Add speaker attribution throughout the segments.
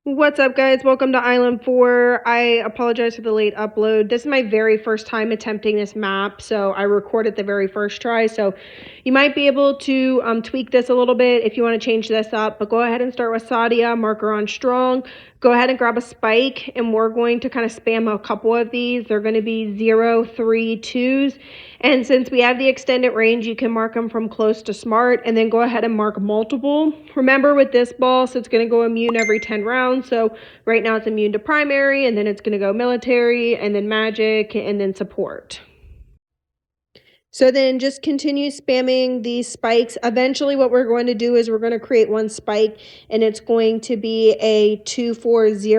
Speaker 1: What's up, guys? Welcome to Island 4. I apologize for the late upload. This is my very first time attempting this map, so I recorded the very first try. So you might be able to tweak this a little bit if you want to change this up. But go ahead and start with Sadia, marker on strong. Go ahead and grab a spike, and we're going to kind of spam a couple of these. They're going to be 0, 3, 2s. And since we have the extended range, you can mark them from close to smart, and then go ahead and mark multiple. Remember with this ball, so it's going to go immune every 10 rounds. So right now it's immune to primary, and then it's going to go military, and then magic, and then support. So then just continue spamming these spikes. Eventually what we're going to do is we're going to create one spike, and it's going to be a 240,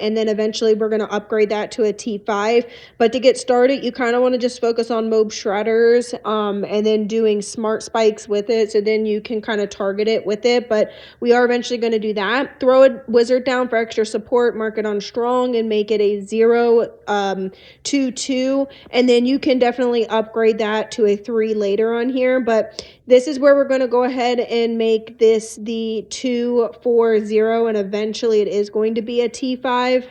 Speaker 1: and then eventually we're going to upgrade that to a T5. But to get started, you kind of want to just focus on mob shredders and then doing smart spikes with it, so then you can kind of target it with it. But we are eventually going to do that. Throw a wizard down for extra support, mark it on strong, and make it a 0, 2, 2, and then you can definitely upgrade that to a 3 later on here. But this is where we're going to go ahead and make this the 240, and eventually it is going to be a T5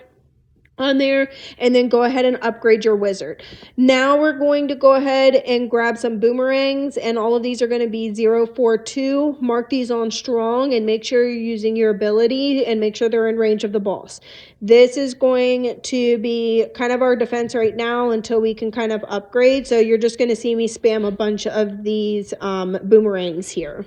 Speaker 1: on there, and then go ahead and upgrade your wizard. Now we're going to go ahead and grab some boomerangs, and all of these are going to be 0, 4, 2. Mark these on strong and make sure you're using your ability and make sure they're in range of the boss. This is going to be kind of our defense right now until we can kind of upgrade. So you're just going to see me spam a bunch of these boomerangs here.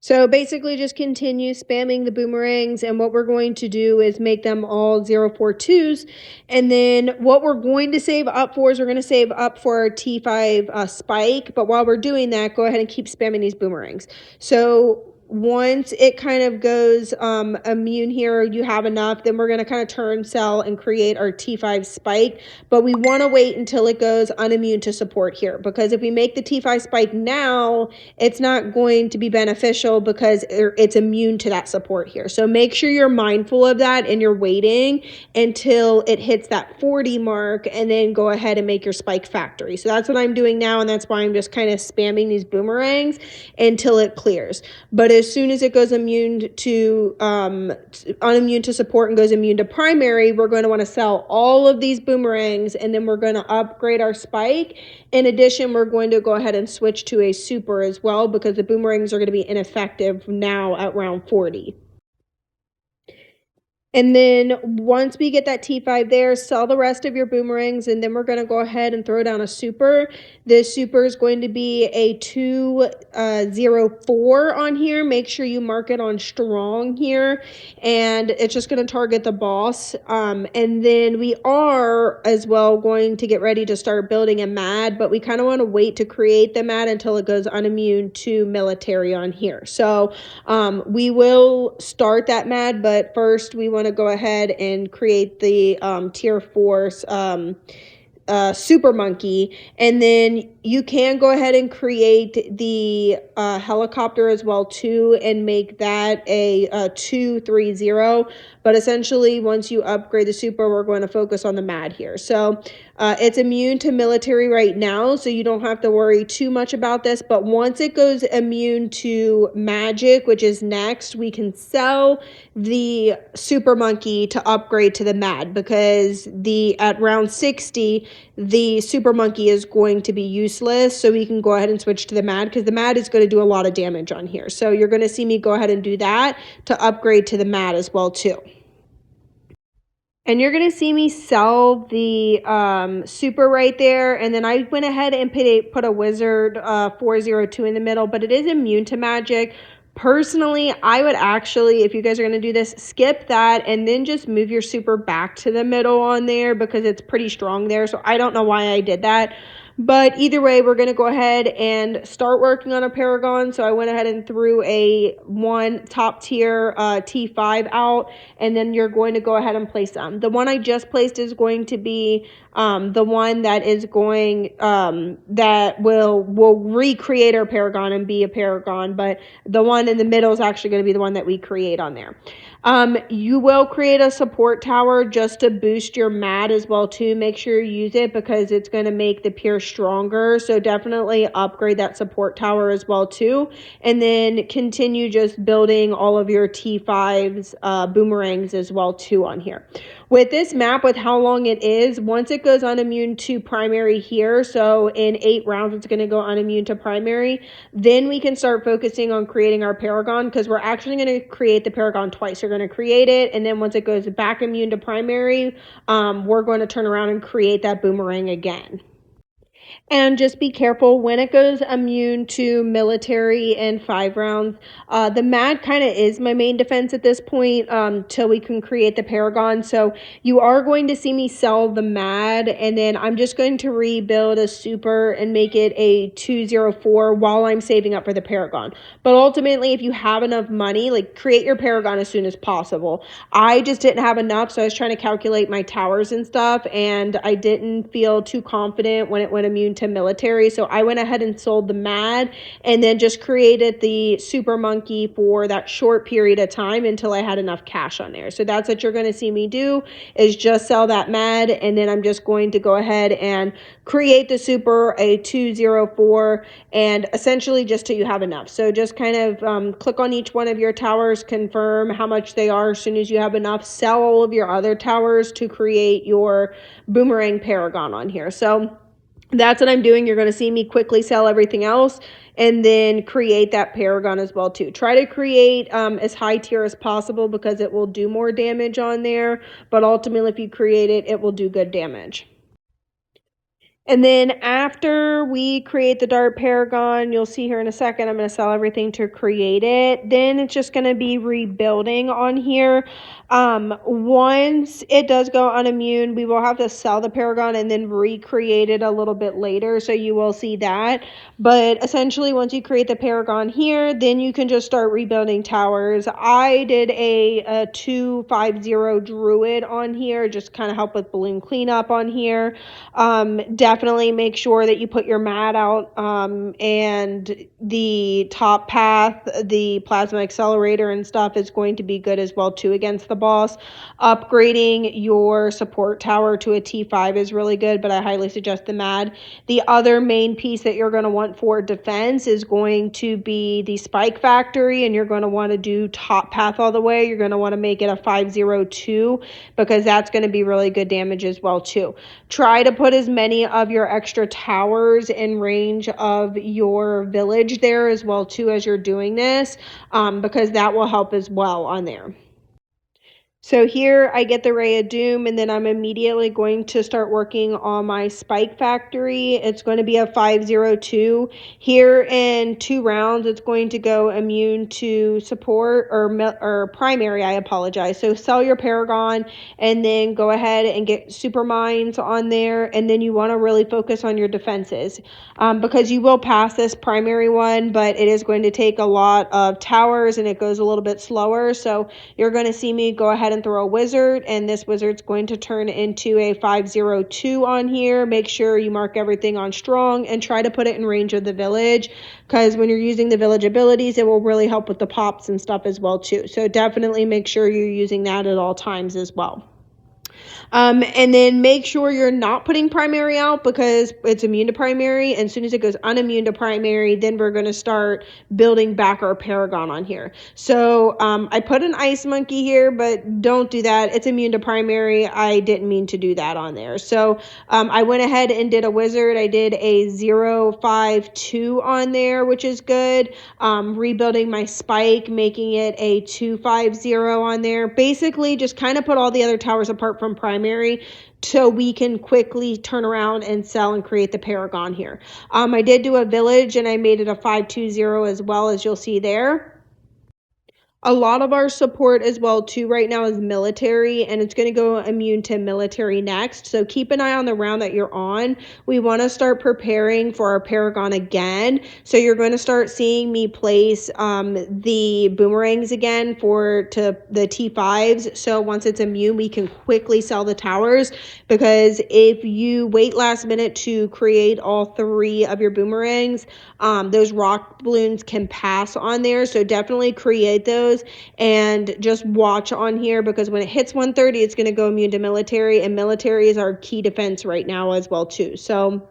Speaker 1: So basically just continue spamming the boomerangs, and what we're going to do is make them all 042s. And then what we're going to save up for is we're going to save up for our T5 spike. But while we're doing that, go ahead and keep spamming these boomerangs. So once it kind of goes immune here, you have enough, then we're going to kind of turn cell and create our T5 spike. But we want to wait until it goes unimmune to support here, because if we make the T5 spike now, it's not going to be beneficial because it's immune to that support here. So make sure you're mindful of that and you're waiting until it hits that 40 mark, and then go ahead and make your spike factory. So that's what I'm doing now, and that's why I'm just kind of spamming these boomerangs until it clears. But as soon as it goes immune to unimmune to support and goes immune to primary, we're going to want to sell all of these boomerangs, and then we're going to upgrade our spike. In addition, we're going to go ahead and switch to a super as well, because the boomerangs are going to be ineffective now at round 40. And then once we get that T5 there, sell the rest of your boomerangs, and then we're going to go ahead and throw down a super. This super is going to be a 204 on here. Make sure you mark it on strong here, and it's just going to target the boss. And then we are as well going to get ready to start building a MAD, but we kind of want to wait to create the MAD until it goes unimmune to military on here. So we will start that MAD, but first we want to go ahead and create the tier 4 super monkey, and then you can go ahead and create the helicopter as well too, and make that a 230. But essentially once you upgrade the super, we're going to focus on the MAD here. So it's immune to military right now, so you don't have to worry too much about this. But once it goes immune to magic, which is next, we can sell the super monkey to upgrade to the MAD, because at round 60 the super monkey is going to be useless. So we can go ahead and switch to the MAD, because the MAD is going to do a lot of damage on here. So you're going to see me go ahead and do that to upgrade to the MAD as well too. And you're going to see me sell the super right there. And then I went ahead and put a wizard 402 in the middle, but it is immune to magic. Personally, I would actually, if you guys are going to do this, skip that and then just move your super back to the middle on there, because it's pretty strong there. So I don't know why I did that. But either way, we're going to go ahead and start working on a Paragon. So I went ahead and threw a top tier T5 out, and then you're going to go ahead and place them. The one I just placed is going to be the one that is going that will recreate our Paragon and be a Paragon, but the one in the middle is actually going to be the one that we create on there. You will create a support tower just to boost your mat as well too. Make sure you use it because it's going to make the pier stronger. So definitely upgrade that support tower as well too. And then continue just building all of your T5s, boomerangs as well too on here. With this map, with how long it is, once it goes unimmune to primary here, so in 8 rounds it's going to go unimmune to primary, then we can start focusing on creating our Paragon, because we're actually going to create the Paragon twice. You're going to create it, and then once it goes back immune to primary, we're going to turn around and create that boomerang again. And just be careful when it goes immune to military in 5 rounds. The MAD kind of is my main defense at this point, till we can create the Paragon. So you are going to see me sell the MAD, and then I'm just going to rebuild a super and make it a 204 while I'm saving up for the Paragon. But ultimately, if you have enough money, like, create your Paragon as soon as possible. I just didn't have enough, so I was trying to calculate my towers and stuff, and I didn't feel too confident when it went immune to military, so I went ahead and sold the MAD and then just created the super monkey for that short period of time until I had enough cash on there. So that's what you're going to see me do, is just sell that MAD, and then I'm just going to go ahead and create the super, a 204, and essentially just till you have enough. So just kind of click on each one of your towers, confirm how much they are. As soon as you have enough, sell all of your other towers to create your boomerang Paragon on here. So that's what I'm doing. You're going to see me quickly sell everything else and then create that Paragon as well too. Try to create as high tier as possible because it will do more damage on there, but ultimately if you create it, it will do good damage. And then after we create the Dart Paragon, you'll see here in a second, I'm going to sell everything to create it. Then it's just going to be rebuilding on here. Once it does go unimmune, we will have to sell the Paragon and then recreate it a little bit later. So you will see that. But essentially, once you create the Paragon here, then you can just start rebuilding towers. I did a 250 Druid on here, just kind of help with balloon cleanup on here. Definitely make sure that you put your mat out, and the top path, the plasma accelerator and stuff is going to be good as well too against the boss. Upgrading your support tower to a T5 is really good, but I highly suggest the MAD. The other main piece that you're going to want for defense is going to be the spike factory, and you're going to want to do top path all the way. You're going to want to make it a 502 because that's going to be really good damage as well too. Try to put as many of your extra towers in range of your village there as well too as you're doing this, because that will help as well on there. So here I get the Ray of Doom, and then I'm immediately going to start working on my Spike Factory. It's going to be a 502. Here in 2 rounds, it's going to go immune to support or primary, I apologize. So sell your Paragon and then go ahead and get Super Mines on there, and then you want to really focus on your defenses, because you will pass this primary one, but it is going to take a lot of towers and it goes a little bit slower. So you're going to see me go ahead and throw a wizard, and this wizard's going to turn into a 502 on here. Make sure you mark everything on strong and try to put it in range of the village, because when you're using the village abilities, it will really help with the pops and stuff as well too. So definitely make sure you're using that at all times as well. And then make sure you're not putting primary out because it's immune to primary. And as soon as it goes unimmune to primary, then we're going to start building back our Paragon on here. So I put an ice monkey here, but don't do that. It's immune to primary. I didn't mean to do that on there. So I went ahead and did a wizard. I did a 052 on there, which is good. Rebuilding my spike, making it a 250 on there. Basically, just kind of put all the other towers apart from primary so we can quickly turn around and sell and create the Paragon here. I did do a village and I made it a 520 as well, as you'll see there. A lot of our support as well too right now is military, and it's going to go immune to military next. So keep an eye on the round that you're on. We want to start preparing for our Paragon again. So you're going to start seeing me place the boomerangs again to the T5s. So once it's immune, we can quickly sell the towers, because if you wait last minute to create all 3 of your boomerangs, those rock balloons can pass on there. So definitely create those those, and just watch on here, because when it hits 130, it's going to go immune to military, and military is our key defense right now as well too. So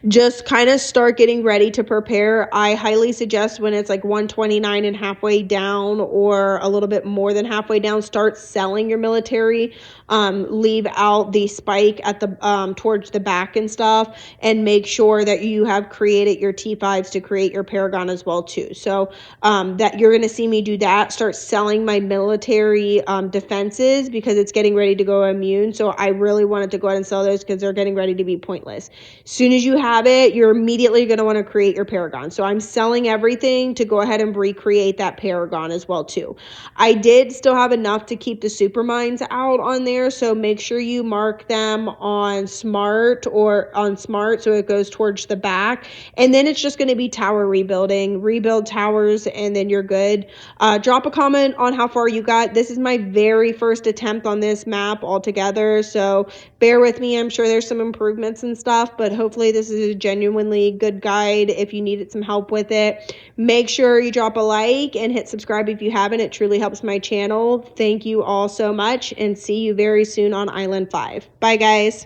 Speaker 1: just kind of start getting ready to prepare. I highly suggest when it's like 129 and halfway down, or a little bit more than halfway down, start selling your military. Leave out the spike at the towards the back and stuff, and make sure that you have created your T5s to create your Paragon as well too. So that you're going to see me do that, start selling my military defenses, because it's getting ready to go immune. So I really wanted to go ahead and sell those, because they're getting ready to be pointless. As soon as you have it, you're immediately going to want to create your Paragon. So I'm selling everything to go ahead and recreate that Paragon as well too. I did still have enough to keep the super mines out on there, so make sure you mark them on smart, so it goes towards the back. And then it's just going to be tower rebuilding. Rebuild towers, and then you're good. Drop a comment on how far you got. This is my very first attempt on this map altogether, so bear with me. I'm sure there's some improvements and stuff, but hopefully this is a genuinely good guide if you needed some help with it. Make sure you drop a like and hit subscribe if you haven't. It truly helps my channel. Thank you all so much, and see you very soon on Island 5. Bye, guys.